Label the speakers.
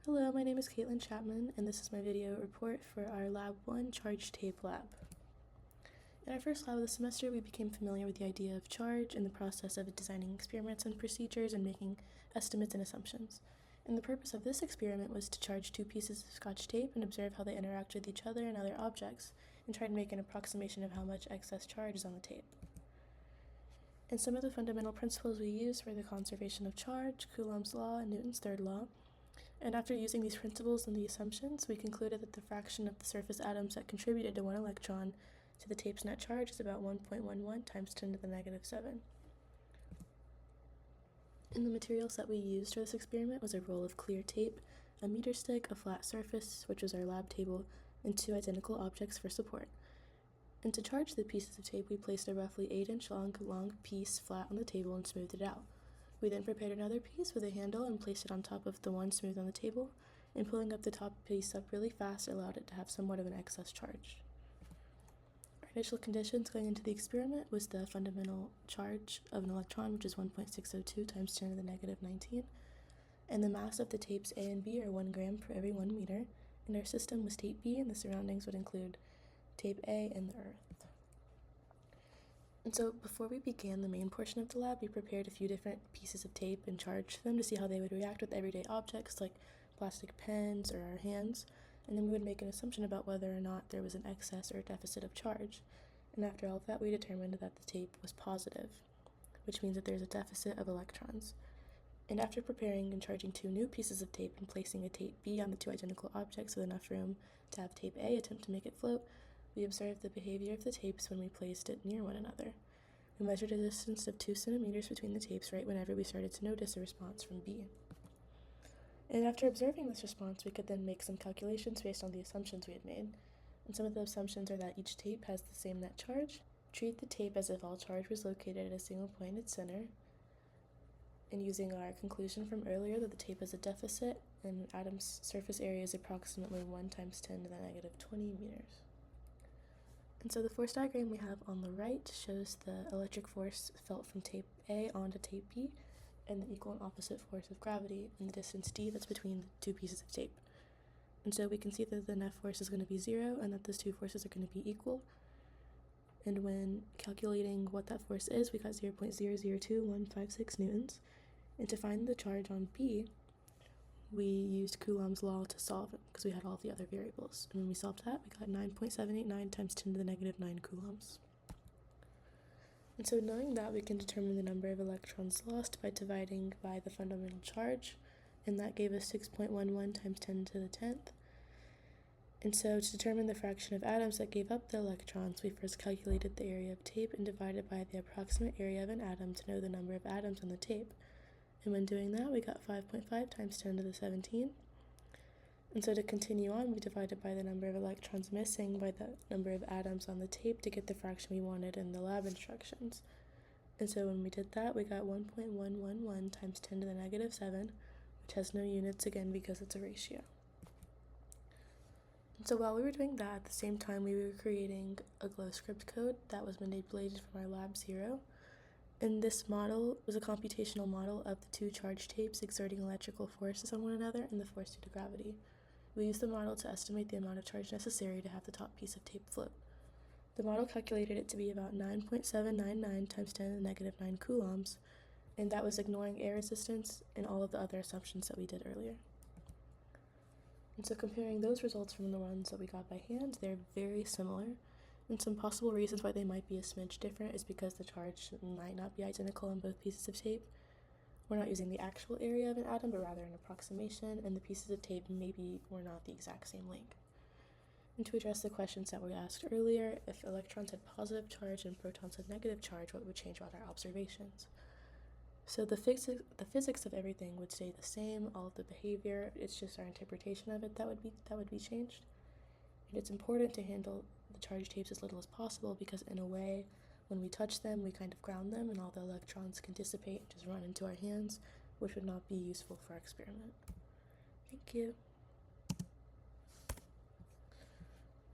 Speaker 1: Hello, my name is Caitlyn Chapman, and this is my video report for our Lab 1 Charge Tape Lab. In our first lab of the semester, we became familiar with the idea of charge and the process of designing experiments and procedures and making estimates and assumptions. And the purpose of this experiment was to charge two pieces of Scotch tape and observe how they interact with each other and other objects, and try to make an approximation of how much excess charge is on the tape. And some of the fundamental principles we used were the conservation of charge, Coulomb's law, and Newton's third law. And after using these principles and the assumptions, we concluded that the fraction of the surface atoms that contributed to 1 electron to the tape's net charge is about 1.11 times 10 to the negative 7. And the materials that we used for this experiment was a roll of clear tape, a meter stick, a flat surface, which was our lab table, and two identical objects for support. And to charge the pieces of tape, we placed a roughly 8-inch long piece flat on the table and smoothed it out. We then prepared another piece with a handle and placed it on top of the one smooth on the table, and pulling up the top piece up really fast allowed it to have somewhat of an excess charge. Our initial conditions going into the experiment was the fundamental charge of an electron, which is 1.602 times 10 to the negative 19, and the mass of the tapes A and B are 1 gram per every 1 meter, and our system was tape B, and the surroundings would include tape A and the Earth. And so before we began the main portion of the lab, we prepared a few different pieces of tape and charged them to see how they would react with everyday objects like plastic pens or our hands, and then we would make an assumption about whether or not there was an excess or deficit of charge. And after all of that, we determined that the tape was positive, which means that there's a deficit of electrons. And after preparing and charging two new pieces of tape and placing a tape B on the two identical objects with enough room to have tape A attempt to make it float, we observed the behavior of the tapes when we placed it near one another. We measured a distance of 2 centimeters between the tapes right whenever we started to notice a response from B. And after observing this response, we could then make some calculations based on the assumptions we had made. And some of the assumptions are that each tape has the same net charge, treat the tape as if all charge was located at a single point at center, and using our conclusion from earlier that the tape has a deficit and an atom's surface area is approximately 1 times 10 to the negative 20 meters. And so the force diagram we have on the right shows the electric force felt from tape A onto tape B, and the equal and opposite force of gravity in the distance d that's between the two pieces of tape. And so we can see that the net force is going to be 0 and that those two forces are going to be equal. And when calculating what that force is, we got 0.002156 newtons. And to find the charge on B, we used Coulomb's law to solve it because we had all of the other variables. And when we solved that, we got 9.789 times 10 to the negative 9 coulombs. And so knowing that, we can determine the number of electrons lost by dividing by the fundamental charge, and that gave us 6.11 times 10 to the 10th. And so to determine the fraction of atoms that gave up the electrons, we first calculated the area of tape and divided by the approximate area of an atom to know the number of atoms on the tape. And when doing that, we got 5.5 times 10 to the 17. And so to continue on, we divided by the number of electrons missing by the number of atoms on the tape to get the fraction we wanted in the lab instructions. And so when we did that, we got 1.111 times 10 to the negative 7, which has no units again because it's a ratio. And so while we were doing that, at the same time we were creating a glow script code that was manipulated from our lab 0. And this model was a computational model of the two charged tapes exerting electrical forces on one another and the force due to gravity. We used the model to estimate the amount of charge necessary to have the top piece of tape float. The model calculated it to be about 9.799 times 10 to the negative 9 coulombs, and that was ignoring air resistance and all of the other assumptions that we did earlier. And so comparing those results from the ones that we got by hand, they're very similar. And some possible reasons why they might be a smidge different is because the charge might not be identical on both pieces of tape. We're not using the actual area of an atom, but rather an approximation, and the pieces of tape maybe were not the exact same length. And to address the questions that were asked earlier, if electrons had positive charge and protons had negative charge, what would change about our observations? So the physics of everything would stay the same, all of the behavior, it's just our interpretation of it that would be changed. And it's important to handle the charged tapes as little as possible because in a way, when we touch them, we kind of ground them and all the electrons can dissipate and just run into our hands, which would not be useful for our experiment. Thank you.